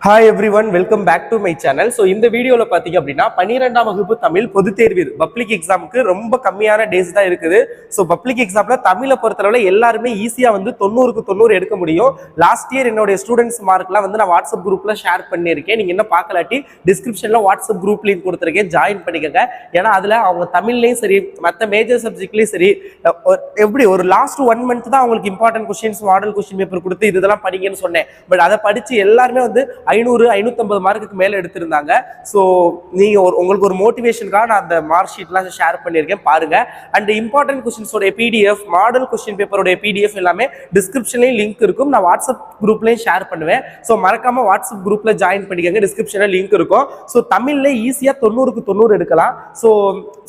Hi everyone, welcome back to my channel. So இந்த வீடியோவில் பார்த்தீங்க அப்படின்னா 12ஆம் வகுப்பு தமிழ் பொதுத் தேர்வு பப்ளிக் எக்ஸாமுக்கு ரொம்ப கம்மியான டேஸ் தான் இருக்குது. ஸோ பப்ளிக் எக்ஸாமில் தமிழை பொறுத்தளவில் எல்லாருமே ஈஸியாக வந்து 90க்கு 90 எடுக்க முடியும். லாஸ்ட் இயர் என்னுடைய ஸ்டூடெண்ட்ஸ் மார்க்லாம் வந்து நான் வாட்ஸ்அப் குரூப்பில் ஷேர் பண்ணியிருக்கேன். நீங்கள் என்ன பார்க்கலாட்டி டிஸ்கிரிப்ஷனில் வாட்ஸ்அப் குரூப் லிங்க் கொடுத்துருக்கேன், ஜாயின் பண்ணிக்கோங்க. ஏன்னா அதில் அவங்க தமிழ்லையும் சரி மற்ற மேஜர் சப்ஜெக்ட்லேயும் சரி எப்படி ஒரு லாஸ்ட் 1 மந்த் தான் அவங்களுக்கு important questions model question paper கொடுத்து இதெல்லாம் படிங்கன்னு சொன்னேன். பட் அதை படித்து எல்லாருமே வந்து 500-550 மார்க்குக்கு மேல எடுத்திருந்தாங்க. ஸோ நீங்க உங்களுக்கு ஒரு மோட்டிவேஷனுக்காக நான் அந்த மார்க் ஷீட்லாம் ஷேர் பண்ணியிருக்கேன், பாருங்க. அண்ட் இம்பார்ட்டன்ட் கொஸ்டின்ஸோட PDF, மாடல் கொஸ்டின் பேப்பரோட PDF எல்லாமே டிஸ்கிரிப்ஷன்லயும் லிங்க் இருக்கும். நான் வாட்ஸ்அப் குரூப்லயும் ஷேர் பண்ணுவேன். ஸோ மறக்காம வாட்ஸ்அப் குரூப்ல ஜாயின் பண்ணிக்கோங்க, டிஸ்கிரிப்ஷன்ல லிங்க் இருக்கும். ஸோ தமிழ்ல ஈஸியா 90க்கு 90 எடுக்கலாம். ஸோ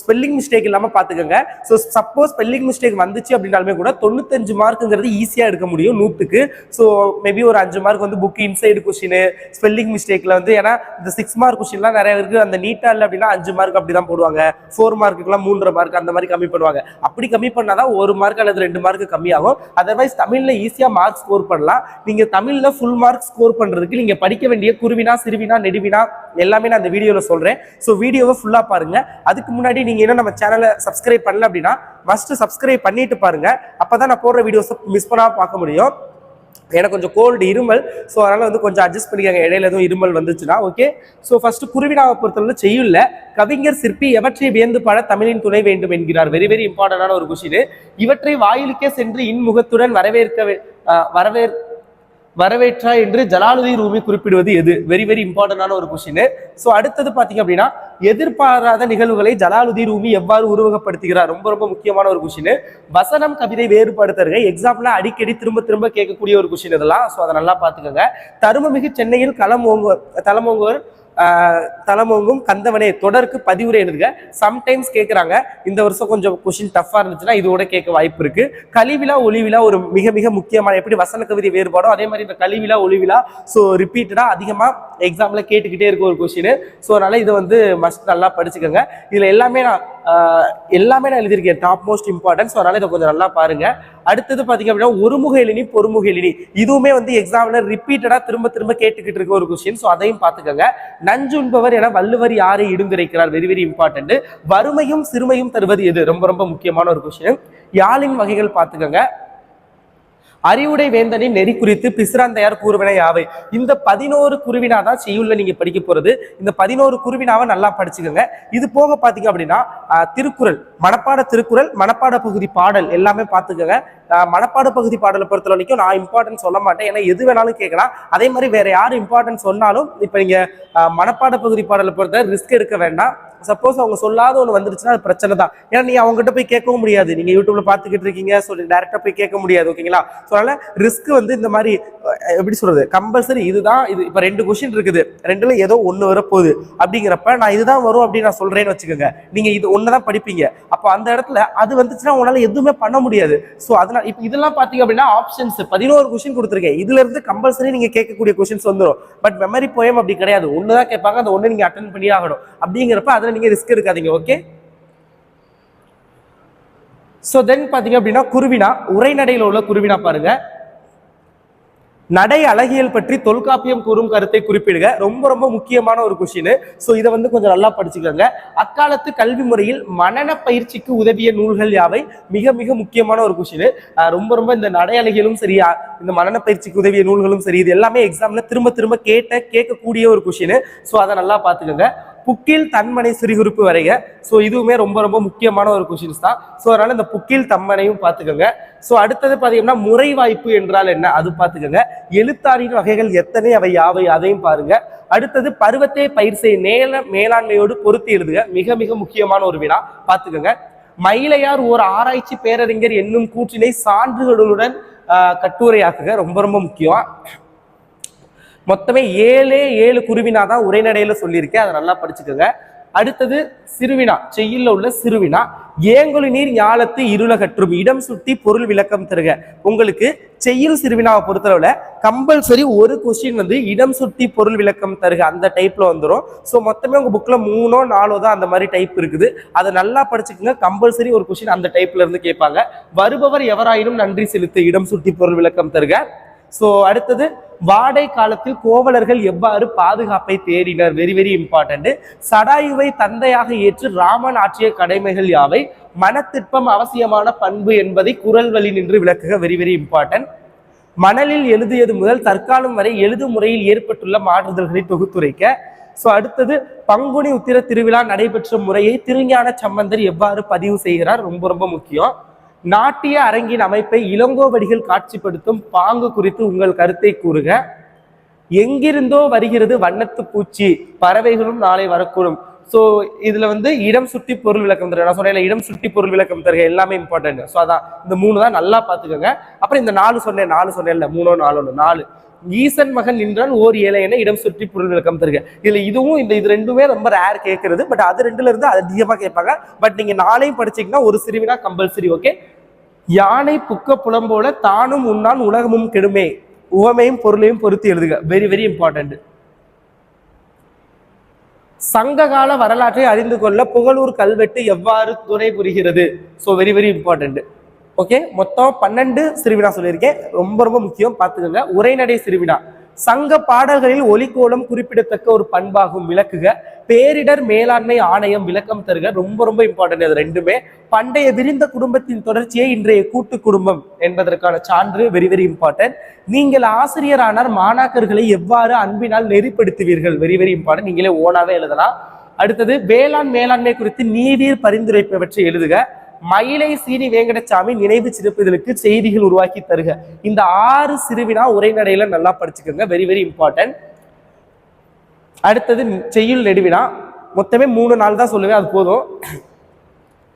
ஸ்பெல்லிங் மிஸ்டேக் இல்லாம பாத்துக்கோங்க. ஸோ சப்போஸ் ஸ்பெல்லிங் மிஸ்டேக் வந்துச்சு அப்படின்னாலுமே கூட 95 மார்க்குங்கிறது ஈஸியா எடுக்க முடியும் 100க்கு. ஸோ மேபி ஒரு 5 மார்க் வந்து புக் இன்சைடு கொஸ்டின், ஸ்பெல்லிங் மிஸ்டேக்ல வந்து, ஏன்னா இந்த 6 மார்க் கொஸ்டின்லாம் நிறைய இருக்கு. அந்த நீட்டா இல்லை அப்படின்னா 5 மார்க் அப்படிதான் போடுவாங்க. 4 மார்க்குலாம் 3.5 மார்க் அந்த மாதிரி கம்மி பண்ணுவாங்க. அப்படி கம்மி பண்ணாதான் 1 மார்க் அல்லது 2 மார்க் கம்மியாகும். அதர்வைஸ் தமிழ்ல ஈஸியா மார்க் ஸ்கோர் பண்ணலாம். நீங்க தமிழ்ல ஃபுல் மார்க் ஸ்கோர் பண்றதுக்கு நீங்க படிக்க வேண்டிய குருவினா, சிறுவினா, நெடுவினா எல்லாமே நான் அந்த வீடியோல சொல்றேன். ஸோ வீடியோவை ஃபுல்லா பாருங்க. அதுக்கு முன்னாடி நீங்க என்ன நம்ம சேனலை சப்ஸ்கிரைப் பண்ணல அப்படின்னா மஸ்ட் சப்ஸ்கிரைப் பண்ணிட்டு பாருங்க. அப்பதான் நான் போடுற வீடியோஸ் மிஸ் பண்ணாம பார்க்க முடியும். எனக்கு கொஞ்சம் கோல்டு, இருமல். ஸோ அதனால வந்து கொஞ்சம் அட்ஜஸ்ட் பண்ணிக்காங்க, இடையில எதுவும் இருமல் வந்துச்சுன்னா. ஓகே. ஸோ ஃபர்ஸ்ட் குருவினாவை பொறுத்தவரை செய்யுள்ள கவிஞர் சிற்பி எவற்றை வியந்து பாட தமிழின் துணை வேண்டும் என்கிறார். வெரி வெரி இம்பார்ட்டன்டான ஒரு கொஸ்டின். இவற்றை வாயிலுக்கே சென்று இன்முகத்துடன் வரவேற்றா என்று ஜலாலுதீன் ரூமி குறிப்பிடுவது எது? வெரி வெரி இம்பார்ட்டன்டான ஒரு கொஸ்டின். ஸோ அடுத்தது பார்த்தீங்க அப்படின்னா எதிர்பாராத நிகழ்வுகளை ஜலாலுதீன் ரூமி எவ்வாறு உருவகப்படுத்துகிறார்? ரொம்ப ரொம்ப முக்கியமான ஒரு கொஸ்டின். வசனம் கவிதை வேறுபடுத்துறங்க எக்ஸாம்பிளா அடிக்கடி திரும்ப திரும்ப கேட்கக்கூடிய ஒரு கொஸ்டின் இதெல்லாம். ஸோ அதை நல்லா பார்த்துக்கோங்க. தருமமிகு சென்னையில் தலமோங்கும் கந்தவனே தொடருக்கு பதிவுரை எழுதுக. சம்டைம்ஸ் கேட்குறாங்க. இந்த வருஷம் கொஞ்சம் கொஸ்டின் டஃபா இருந்துச்சுன்னா இதோட கேட்க வாய்ப்பு இருக்கு. கலிவிழா ஒளிவிழா ஒரு மிக மிக முக்கியமான, எப்படி வசன கவிதை வேறுபாடும் அதே மாதிரி இந்த கலிவிழா ஒளிவிழா ஸோ ரிப்பீட்டடா அதிகமா எக்ஸாம்ல கேட்டுக்கிட்டே இருக்க ஒரு கொஸ்டின். ஸோ அதனால இதை வந்து மஸ்ட் நல்லா படிச்சுக்கோங்க. இதுல எல்லாமே நான் எழுதியிருக்கேன், டாப் மோஸ்ட் இம்பார்ட்டன்ட். ஸோ அதனால இதை கொஞ்சம் நல்லா பாருங்க. அடுத்தது பாத்தீங்க அப்படின்னா ஒருமுக எழினி பொறுமுக எழினி, இதுவுமே வந்து எக்ஸாம்ல ரிப்பீட்டடா திரும்ப திரும்ப கேட்டுக்கிட்டு இருக்க ஒரு கொஸ்டின். ஸோ அதையும் பார்த்துக்கோங்க. நஞ்சுண்பவர் என வள்ளுவர் யாரை இடுந்துரைக்கிறார்? Very very important. வறுமையும் சிறுமையும் தருவது எது? ரொம்ப ரொம்ப முக்கியமான ஒரு கொஸ்டின். யாழின் வகைகள் பார்த்துக்கோங்க. அறிவுடை வேந்தனின் நெறி குறித்து பிசிராந்தையார் கூறுவினை யாவை? இந்த 11 குருவினா தான் செய்யுள்ள நீங்க படிக்க போறது. இந்த 11 குருவினாவை நல்லா படிச்சுக்கோங்க. இது போக பாத்தீங்க அப்படின்னா திருக்குறள், மனப்பாட திருக்குறள், மனப்பாட பகுதி பாடல் எல்லாமே பார்த்துக்கோங்க. மனப்பாட பகுதி பாடலை பொறுத்த வரைக்கும் நான் இம்பார்ட்டன்ஸ் சொல்ல மாட்டேன், ஏன்னா எது வேணாலும் கேட்கலாம். அதே மாதிரி வேற யாரும் இம்பார்ட்டன்ஸ் சொன்னாலும் இப்ப நீங்க மனப்பாட பகுதி பாடலை பொறுத்த ரிஸ்க் எடுக்க வேண்டாம். சப்போஸ் அவங்க சொல்லாத ஒன்று வந்துருச்சுன்னா அது பிரச்சனை தான். ஏன்னா நீங்க அவங்ககிட்ட போய் கேட்கவும் முடியாது. நீங்க யூடியூப்ல பார்த்துக்கிட்டு இருக்கீங்க, ஸோ டேரக்டா போய் கேட்க முடியாது. ஓகேங்களா? ஸோ அதனால ரிஸ்க் வந்து இந்த மாதிரி எப்படி சொல்றது, கம்பல்சரி இதுதான். இது இப்ப 2 கொஸ்டின் இருக்குது, 2ல ஏதோ ஒன்று வரப்போகுது அப்படிங்கிறப்ப நான் இதுதான் வரும் அப்படின்னு நான் சொல்றேன்னு வச்சுக்கோங்க. நீங்க இது ஒண்ணுதான் படிப்பீங்க. அப்போ அந்த இடத்துல அது வந்துச்சுன்னா உங்களால எதுவுமே பண்ண முடியாது. ஸோ அதனால இப்போ இதெல்லாம் பாத்தீங்க அப்படின்னா ஆப்ஷன்ஸ் 11 கொஸ்டின் கொடுத்துருக்கேன். இதுல இருந்து கம்பல்சரி நீங்க கேட்கக்கூடிய கொஸ்டின்ஸ் வந்துடும். பட் மெமரி போயம் அப்படி கிடையாது, ஒண்ணுதான் கேட்பாங்க, அந்த ஒண்ணு நீங்க அட்டென்ட் பண்ணி ஆகணும். அப்படிங்கிறப்ப அதுல நீங்க ரிஸ்க் எடுக்காதீங்க. ஓகே. சோ தென் பாத்தீங்க அப்படின்னா குருவினா, உரைநடையில உள்ள குருவினா பாருங்க. நடை அழகியல் பற்றி தொல்காப்பியம் கூறும் கருத்தை குறிப்பிடுக. ரொம்ப ரொம்ப முக்கியமான ஒரு கொஸ்டின். ஸோ இதை வந்து கொஞ்சம் நல்லா படிச்சுக்கோங்க. அக்காலத்து கல்வி முறையில் மனன பயிற்சிக்கு உதவிய நூல்கள் யாவை? மிக மிக முக்கியமான ஒரு கொஸ்டின். ரொம்ப ரொம்ப இந்த நடை அழகியலும் சரி, இந்த மனன பயிற்சிக்கு உதவிய நூல்களும் சரி, இது எல்லாமே எக்ஸாம்ல திரும்ப திரும்ப கேட்கக்கூடிய ஒரு கொஸ்டின். ஸோ அதை நல்லா பார்த்துக்கோங்க. புக்கில் தன்மனை சிறுகுறிப்பு வரைக. ஸோ இதுவுமே ரொம்ப ரொம்ப முக்கியமான ஒரு கொஸ்டின்ஸ் தான். ஸோ அதனால இந்த புக்கில் தன்மனையும் பார்த்துக்கோங்க. ஸோ அடுத்தது பார்த்தீங்கன்னா முறை வாய்ப்பு என்றால் என்ன, அது பார்த்துக்கோங்க. எழுத்தாரின் வகைகள் எத்தனை, அவை யாவை, அதையும் பாருங்க. அடுத்தது பருவத்தை பயிர் செய் மேலாண்மையோடு பொருத்தி எழுதுக. மிக மிக முக்கியமான ஒரு வினா, பார்த்துக்கோங்க. மயிலையார் ஓர் ஆராய்ச்சி பேரறிஞர் என்னும் கூற்றினை சான்றுகளுடன் கட்டுரையாக்குக. ரொம்ப ரொம்ப முக்கியம். மொத்தமே 7 குருவினா தான் உரைநடையில சொல்லியிருக்கேன், அதை நல்லா படிச்சுக்கோங்க. அடுத்தது சிறுவினா, செய்யுள்ள உள்ள சிறுவினா. ஏங்கொழி நீர் ஞாலத்து இருளகற்றும் இடம் சுட்டி பொருள் விளக்கம் தருக. உங்களுக்கு செய்யுள் சிறுவினாவை பொறுத்தளவுல கம்பல்சரி ஒரு கொஸ்டின் வந்து இடம் சுட்டி பொருள் விளக்கம் தருக அந்த டைப்ல வந்துடும். ஸோ மொத்தமே உங்க புக்ல 3ஓ 4ஓ தான் அந்த மாதிரி டைப் இருக்குது. அதை நல்லா படிச்சுக்கோங்க. கம்பல்சரி ஒரு கொஸ்டின் அந்த டைப்ல இருந்து கேட்பாங்க. வருபவர் எவராயினும் நன்றி செலுத்து, இடம் சுட்டி பொருள் விளக்கம் தருக. ஸோ அடுத்தது வாடை காலத்தில் கோவலர்கள் எவ்வாறு பாதுகாப்பை தேடினர், வெரி வெரி இம்பார்ட்டன்ட். சடாயுவை தந்தையாக ஏற்று ராமன் ஆற்றிய கடமைகள் யாவை, மனத்திற்பம் அவசியமான பண்பு என்பதை குரல் வழி நின்று விளக்குக, வெரி வெரி இம்பார்ட்டன்ட். மணலில் எழுதியது முதல் தற்காலம் வரை எழுது முறையில் ஏற்பட்டுள்ள மாறுதல்களை தொகுத்துரைக்க. ஸோ அடுத்தது பங்குனி உத்திர திருவிழா நடைபெற்ற முறையை திருஞான சம்பந்தர் எவ்வாறு பதிவு செய்கிறார், ரொம்ப ரொம்ப முக்கியம். நாட்டிய அரங்கின் அமைப்பை இளங்கோவடிகள் காட்சிப்படுத்தும் பாங்கு குறித்து உங்கள் கருத்தை கூறுக. எங்கிருந்தோ வருகிறது வண்ணத்து பூச்சி, பறவைகளும் நாளை வரக்கூடும். ஸோ இதுல இடம் சுட்டி பொருள் விளக்கம் தருக. நான் சொன்னேன் இடம் சுட்டி பொருள் விளக்கம் தருக எல்லாமே இம்பார்ட்டன்ட். ஸோ அதான் இந்த 3 தான் நல்லா பார்த்துக்கோங்க. அப்புறம் இந்த 4 சொன்னேன் 3 4 ஈசன் மகன் நின்றால் ஓர் ஏழை என இடம் சுற்றி பொருள் விளக்கம் தருக. இதுல இதுவும் இது ரெண்டுமே ரொம்ப ரேர் கேட்கறது. பட் அது 2ல இருந்து அதிகமா கேட்பாங்க. பட் நீங்க 4ஐயும் படிச்சீங்கன்னா ஒரு சிறுவினா கம்பல்சரி. ஓகே. யானை புக்க புலம்போல தானும் உண்ணான் உலகமும் கெடுமே, உவமையும் பொருளையும் பொருத்தி எழுதுக, வெரி வெரி இம்பார்ட்டன்ட். சங்ககால வரலாற்றை அறிந்து கொள்ள புகழூர் கல்வெட்டு எவ்வாறு துணை புரிகிறது, so very very important. Okay, மொத்தம் 12 சிறுவினா சொல்லியிருக்கேன், ரொம்ப ரொம்ப முக்கியம் பார்த்துக்கோங்க. உரைநடை சிறுவினா. சங்க பாடல்களில் ஒலிக்கோலம் குறிப்பிடத்தக்க ஒரு பண்பாகும், விளக்குக. பேரிடர் மேலாண்மை ஆணையம் விளக்கம் தருக, ரொம்ப ரொம்ப இம்பார்ட்டன்ட். அது ரெண்டுமே பண்டைய விரிந்த குடும்பத்தின் தொடர்ச்சியை இன்றைய கூட்டு குடும்பம் என்பதற்கான சான்று, வெரி வெரி இம்பார்ட்டன்ட். நீங்கள் ஆசிரியரானார் மாணாக்கர்களை எவ்வாறு அன்பினால் நெறிப்படுத்துவீர்கள், வெரி வெரி இம்பார்ட்டன்ட். நீங்களே ஓனாவே எழுதலாம். அடுத்தது வேளாண் மேலாண்மை குறித்து நீதிர் பரிந்துரைப்பவற்றை எழுதுக. மயிலை சீனி வேங்கடசாமி நினைவு சிறப்புதலுக்கு செய்திகள் உருவாக்கி தருக. இந்த 6 சிறுவினா உரைநடையில நல்லா படிச்சுக்கோங்க, வெரி வெரி இம்பார்ட்டன்ட். அடுத்தது செய்யுள் நெடுவினா. மொத்தமே 3 நாள் தான் சொல்லுவேன், அது போதும்.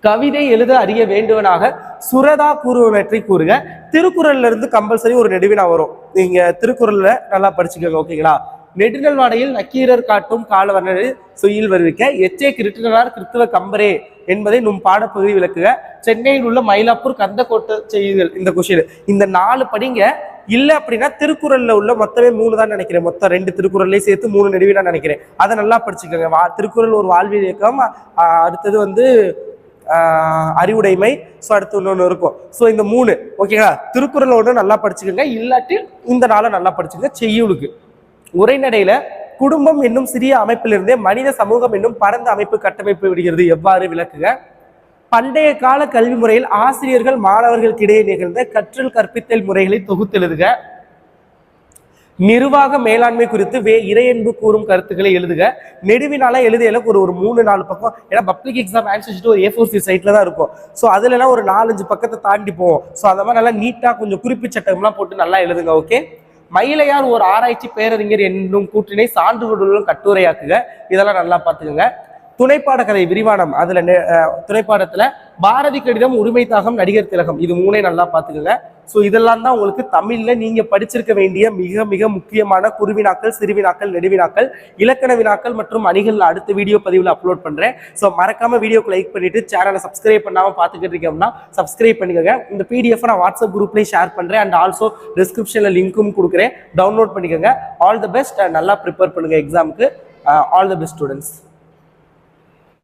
கவிதை எழுத அறிய வேண்டுவனாக சுரதா கூறுவனற்றை கூறுக. திருக்குறள்ல இருந்து கம்பல்சரி ஒரு நெடுவினா வரும், நீங்க திருக்குறள்ல நல்லா படிச்சுக்கோங்க. ஓகேங்களா. நெடுநல் வாடையில் நக்கீரர் காட்டும் காலவர்ணனை சொய்யில் வருவிக்க. எச்சே கிருட்டினார் கிறிஸ்துவ கம்பரே என்பதை நம் பாடப்பகுதி விளக்குக. சென்னையில் உள்ள மயிலாப்பூர் கந்தக்கோட்டை செய்திகள். இந்த கொஸ்டின் இந்த 4 படிங்க. இல்லை அப்படின்னா திருக்குறள்ல உள்ள மொத்தமே 3 தான் நினைக்கிறேன், மொத்தம் 2 திருக்குறள்லேயே சேர்த்து 3 நெடுவினா நினைக்கிறேன். அதை நல்லா படிச்சுக்கோங்க. திருக்குறள் ஒரு வாழ்வியல் இயக்கம், அடுத்தது அறிவுடைமை, ஸோ அடுத்து இன்னொன்று இருக்கும். ஸோ இந்த 3 ஓகேங்களா. திருக்குறள் ஒன்று நல்லா படிச்சுக்கோங்க, இல்லாட்டி இந்த 4 நல்லா படிச்சுக்கோங்க. செய்யுளுக்கு உரைநடையில குடும்பம் என்னும் சிறிய அமைப்பிலிருந்தே மனித சமூகம் என்னும் பரந்த அமைப்பு கட்டமைப்பு விடுகிறது, எவ்வாறு விளக்குக. பண்டைய கால கல்வி முறையில் ஆசிரியர்கள் மாணவர்களுக்கு இடையே நிகழ்ந்த கற்றல் கற்பித்தல் முறைகளை தொகுத்தெழுதுக. நிர்வாக மேலாண்மை குறித்து இறையன்பு கூறும் கருத்துக்களை எழுதுக. நெடுவினால எழுதிய ஒரு 3-4 பக்கம், ஏன்னா பப்ளிக் எக்ஸாம் ஆன்சர் ஷீட் ஒரு A4 சைட்ல தான் இருக்கும். ஸோ அதுல எல்லாம் ஒரு 4-5 பக்கத்தை தாண்டி போவோம். ஸோ அந்த மாதிரி நல்லா நீட்டா கொஞ்சம் குறிப்பு சட்டம்லாம் போட்டு நல்லா எழுதுங்க. ஓகே. மயிலையார் ஒரு ஆராய்ச்சி பேரறிஞர் என்னும் கூற்றினை சான்றுகளுடன் கட்டுரையாக்குக. இதெல்லாம் நல்லா பார்த்துக்கோங்க. துணைப்பாட கதை விரிவானம். அதுல துணைப்பாடத்துல பாரதி கடிதம், உரிமை தாகம், நடிகர் திலகம், இது 3 நல்லா பார்த்துக்கோங்க. ஸோ இதெல்லாம் தான் உங்களுக்கு தமிழ்ல நீங்க படிச்சிருக்க வேண்டிய மிக மிக முக்கியமான குறுவினாக்கள், சிறுவினாக்கள், நெடுவினாக்கள், இலக்கண வினாக்கள் மற்றும் அணிகள் அடுத்த வீடியோ பதிவில் அப்லோட் பண்றேன். ஸோ மறக்காம வீடியோக்கு லைக் பண்ணிட்டு சேனலை சப்ஸ்கிரைப் பண்ணாம பார்த்துக்கிட்டு இருக்கோம்னா சப்ஸ்கிரைப் பண்ணிக்கோங்க. இந்த PDF நான் வாட்ஸ்அப் குரூப்லேயே ஷேர் பண்றேன் அண்ட் ஆல்சோ டிஸ்கிரிப்ஷன்ல லிங்க்கும் கொடுக்குறேன், டவுன்லோட் பண்ணிக்கோங்க. All the best. நல்லா ப்ரிப்பேர் பண்ணுங்க எக்ஸாமுக்கு. All the best students.